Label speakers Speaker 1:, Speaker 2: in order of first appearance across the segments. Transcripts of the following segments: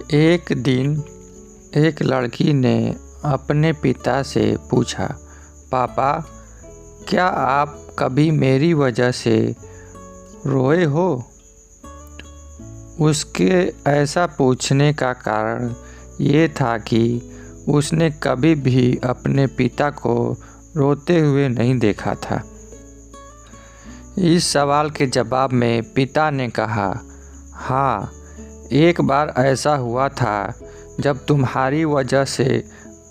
Speaker 1: एक दिन एक लड़की ने अपने पिता से पूछा, पापा, क्या आप कभी मेरी वजह से रोए हो? उसके ऐसा पूछने का कारण ये था कि उसने कभी भी अपने पिता को रोते हुए नहीं देखा था। इस सवाल के जवाब में पिता ने कहा, हाँ, एक बार ऐसा हुआ था जब तुम्हारी वजह से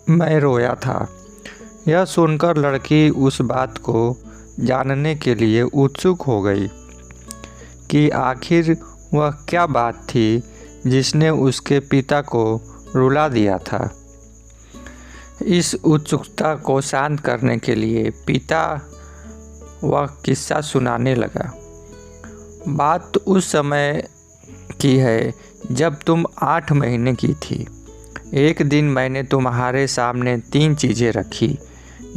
Speaker 1: मैं रोया था। यह सुनकर लड़की उस बात को जानने के लिए उत्सुक हो गई कि आखिर वह क्या बात थी जिसने उसके पिता को रुला दिया था। इस उत्सुकता को शांत करने के लिए पिता वह किस्सा सुनाने लगा। बात उस समय की है जब तुम 8 महीने की थी। एक दिन मैंने तुम्हारे सामने 3 चीज़ें रखी,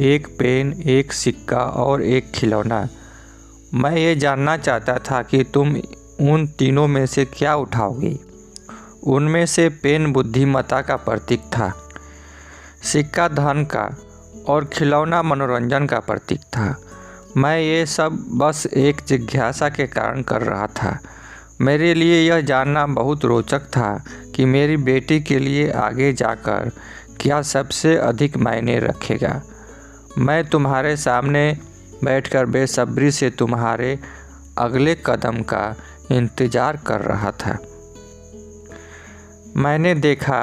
Speaker 1: एक पेन, एक सिक्का और एक खिलौना। मैं ये जानना चाहता था कि तुम उन तीनों में से क्या उठाओगी। उनमें से पेन बुद्धिमत्ता का प्रतीक था, सिक्का धन का और खिलौना मनोरंजन का प्रतीक था। मैं ये सब बस एक जिज्ञासा के कारण कर रहा था। मेरे लिए यह जानना बहुत रोचक था कि मेरी बेटी के लिए आगे जाकर क्या सबसे अधिक मायने रखेगा। मैं तुम्हारे सामने बैठकर बेसब्री से तुम्हारे अगले कदम का इंतज़ार कर रहा था। मैंने देखा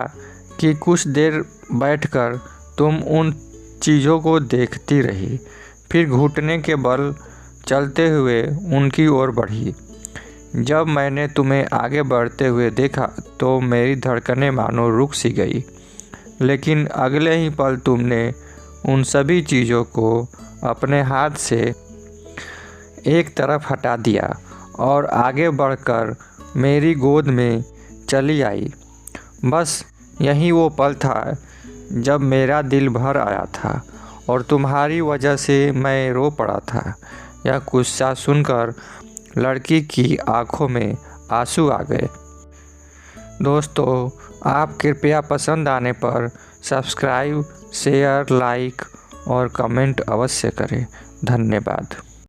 Speaker 1: कि कुछ देर बैठकर तुम उन चीज़ों को देखती रही, फिर घुटने के बल चलते हुए उनकी ओर बढ़ी। जब मैंने तुम्हें आगे बढ़ते हुए देखा तो मेरी धड़कनें मानो रुक सी गई, लेकिन अगले ही पल तुमने उन सभी चीज़ों को अपने हाथ से एक तरफ हटा दिया और आगे बढ़कर मेरी गोद में चली आई। बस यही वो पल था जब मेरा दिल भर आया था और तुम्हारी वजह से मैं रो पड़ा था। यह किस्सा सुनकर लड़की की आंखों में आंसू आ गए। दोस्तों, आप कृपया पसंद आने पर सब्सक्राइब, शेयर, लाइक और कमेंट अवश्य करें। धन्यवाद।